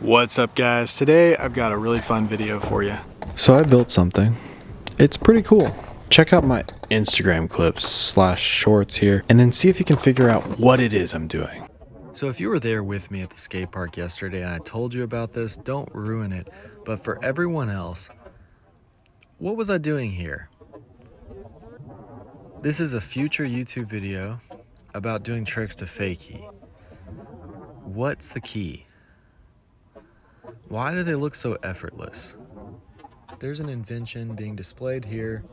What's up guys? Today I've got a really fun video for you. So I built something. It's pretty cool. Check out my Instagram clips / shorts here and then see if you can figure out what it is I'm doing. So if you were there with me at the skate park yesterday and I told you about this, don't ruin it. But for everyone else, what was I doing here? This is a future YouTube video about doing tricks to fakie. What's the key? Why do they look so effortless? There's an invention being displayed here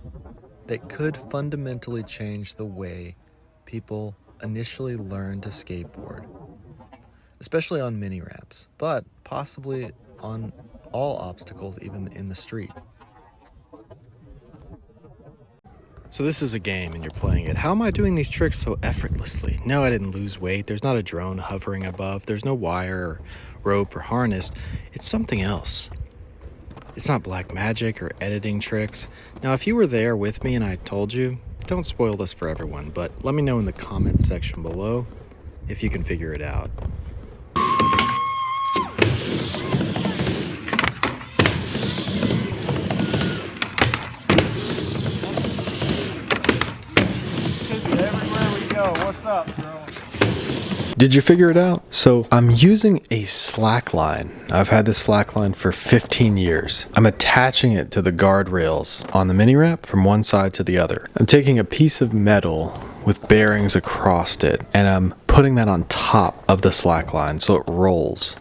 that could fundamentally change the way people initially learn to skateboard, especially on mini ramps, but possibly on all obstacles, even in the street. So this is a game and you're playing it. How am I doing these tricks so effortlessly? No, I didn't lose weight. There's not a drone hovering above. There's no wire or rope or harness. It's something else. It's not black magic or editing tricks. Now, if you were there with me and I told you, don't spoil this for everyone, but let me know in the comment section below if you can figure it out. Everywhere we go. What's up, bro? Did you figure it out? So I'm using a slack line. I've had this slack line for 15 years. I'm attaching it to the guardrails on the mini ramp from one side to the other. I'm taking a piece of metal with bearings across it and I'm putting that on top of the slack line so it rolls.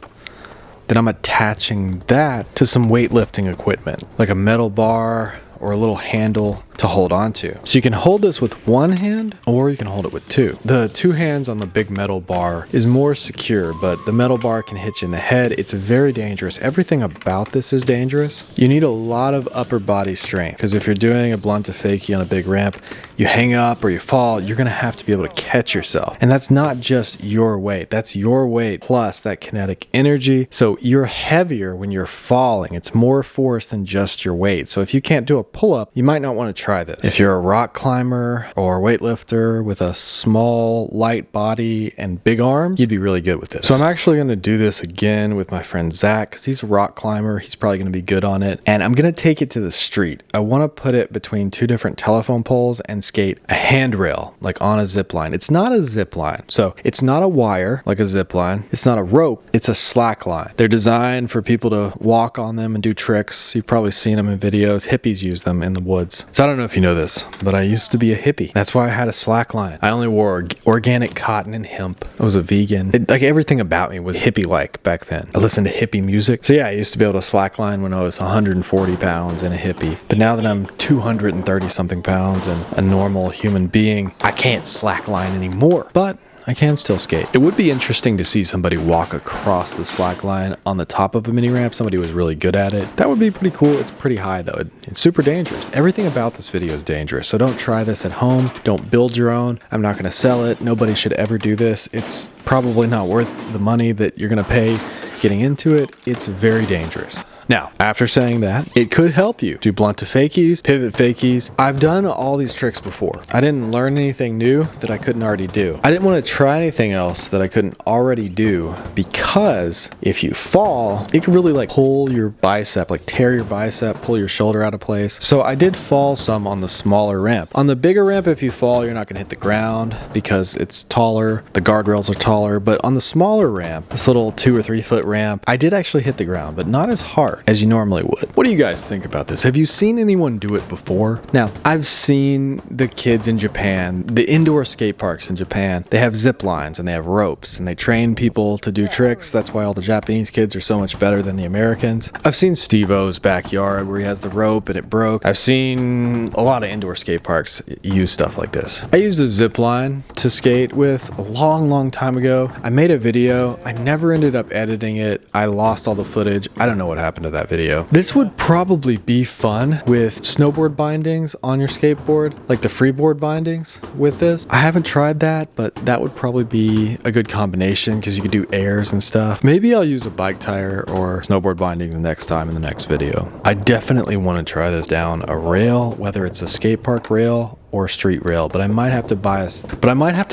Then I'm attaching that to some weightlifting equipment, like a metal bar or a little handle to hold on to. So you can hold this with one hand or you can hold it with two. The two hands on the big metal bar is more secure, but the metal bar can hit you in the head. It's very dangerous. Everything about this is dangerous. You need a lot of upper body strength because if you're doing a blunt to fakie on a big ramp, you hang up or you fall, you're gonna have to be able to catch yourself. And that's not just your weight, that's your weight plus that kinetic energy. So you're heavier when you're falling. It's more force than just your weight. So if you can't do a pull-up, you might not want to try this. If you're a rock climber or a weightlifter with a small, light body and big arms, you'd be really good with this. So I'm actually going to do this again with my friend Zach because he's a rock climber. He's probably going to be good on it. And I'm going to take it to the street. I want to put it between two different telephone poles and skate a handrail, like on a zip line. It's not a zip line. So it's not a wire like a zip line. It's not a rope. It's a slack line. They're designed for people to walk on them and do tricks. You've probably seen them in videos. Hippies use them in the woods. So I don't know if you know this, but I used to be a hippie. That's why I had a slack line. I only wore organic cotton and hemp. I was a vegan. Like everything about me was hippie-like back then. I listened to hippie music. So yeah, I used to be able to slack line when I was 140 pounds and a hippie. But now that I'm 230 something pounds and a normal human being, I can't slack line anymore. But I can still skate. It would be interesting to see somebody walk across the slack line on the top of a mini ramp. Somebody was really good at it. That would be pretty cool. It's pretty high though. It's super dangerous. Everything about this video is dangerous. So don't try this at home. Don't build your own. I'm not going to sell it. Nobody should ever do this. It's probably not worth the money that you're going to pay getting into it. It's very dangerous. Now, after saying that, it could help you do blunt to fakies, pivot fakies. I've done all these tricks before. I didn't learn anything new that I couldn't already do. I didn't want to try anything else that I couldn't already do because if you fall, it could really like pull your bicep, like tear your bicep, pull your shoulder out of place. So I did fall some on the smaller ramp. On the bigger ramp, if you fall, you're not going to hit the ground because it's taller. The guardrails are taller. But on the smaller ramp, this little 2 or 3 foot ramp, I did actually hit the ground, but not as hard as you normally would. What do you guys think about this? Have you seen anyone do it before? Now, I've seen the kids in Japan, the indoor skate parks in Japan, they have zip lines and they have ropes and they train people to do tricks. That's why all the Japanese kids are so much better than the Americans. I've seen Steve-O's backyard where he has the rope and it broke. I've seen a lot of indoor skate parks use stuff like this. I used a zip line to skate with a long time ago. I made a video. I never ended up editing it. I lost all the footage. I don't know what happened to that video. This would probably be fun with snowboard bindings on your skateboard, like the freeboard bindings with this. I haven't tried that, but that would probably be a good combination because you could do airs and stuff. Maybe I'll use a bike tire or snowboard binding the next time in the next video. I definitely want to try this down a rail, whether it's a skate park rail or street rail, but I might have to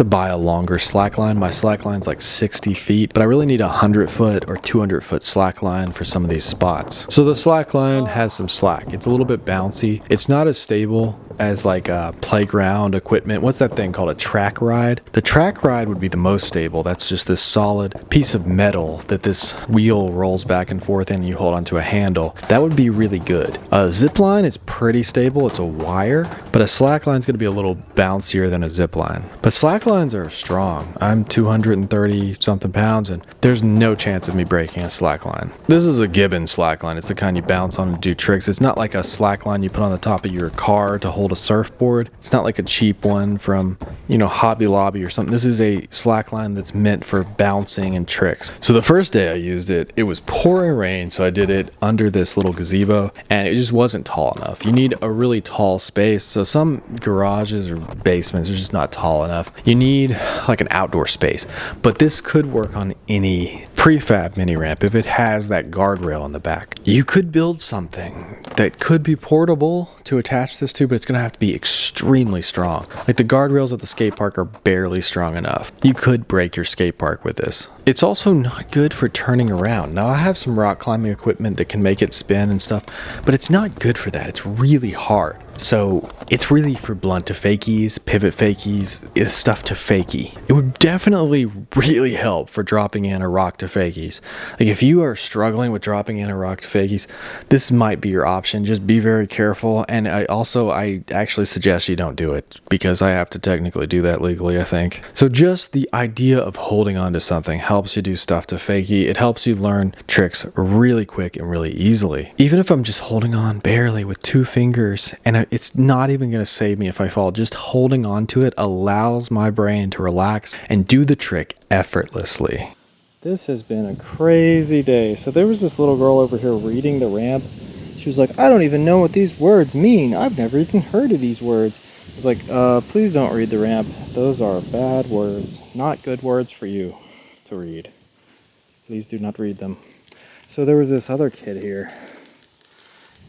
buy a longer slack line. My slack line's like 60 feet, but I really need a 100-foot or 200-foot slack line for some of these spots. So the slack line has some slack. It's a little bit bouncy. It's not as stable as like a playground equipment. What's that thing called? A track ride? The track ride would be the most stable. That's just this solid piece of metal that this wheel rolls back and forth and you hold onto a handle. That would be really good. A zip line is pretty stable. It's a wire, but a slack line is going to be a little bouncier than a zip line. But slack lines are strong. I'm 230 something pounds and there's no chance of me breaking a slack line. This is a Gibbon slack line. It's the kind you bounce on and do tricks. It's not like a slack line you put on the top of your car to hold a surfboard. It's not like a cheap one from, you know, Hobby Lobby or something. This is a slack line that's meant for bouncing and tricks. So the first day I used it, it was pouring rain, so I did it under this little gazebo and it just wasn't tall enough. You need a really tall space. So some garages or basements are just not tall enough. You need like an outdoor space, but this could work on any prefab mini ramp if it has that guardrail in the back. You could build something that could be portable to attach this to, but it's going to have to be extremely strong. Like the guardrails at the skate park are barely strong enough. You could break your skate park with this. It's also not good for turning around. Now I have some rock climbing equipment that can make it spin and stuff, but it's not good for that. It's really hard. So it's really for blunt to fakies, pivot fakies, is stuff to fakie. It would definitely really help for dropping in a rock to fakies. Like if you are struggling with dropping in a rock to fakies, this might be your option. Just be very careful. And I actually suggest you don't do it because I have to technically do that legally, I think. So just the idea of holding on to something helps you do stuff to fakie. It helps you learn tricks really quick and really easily. Even if I'm just holding on barely with 2 fingers and it's not even going to save me if I fall. Just holding on to it allows my brain to relax and do the trick effortlessly. This has been a crazy day. So there was this little girl over here reading the ramp. She was like, I don't even know what these words mean. I've never even heard of these words. I was like, please don't read the ramp. Those are bad words. Not good words for you to read. Please do not read them. So there was this other kid here.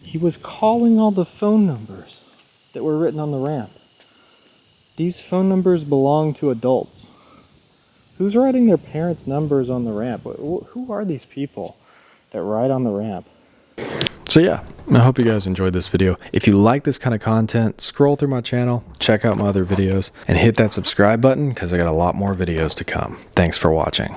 He was calling all the phone numbers that were written on the ramp. These phone numbers belong to adults. Who's writing their parents' numbers on the ramp? Who are these people that ride on the ramp? So yeah, I hope you guys enjoyed this video. If you like this kind of content, scroll through my channel, check out my other videos, and hit that subscribe button because I got a lot more videos to come. Thanks for watching.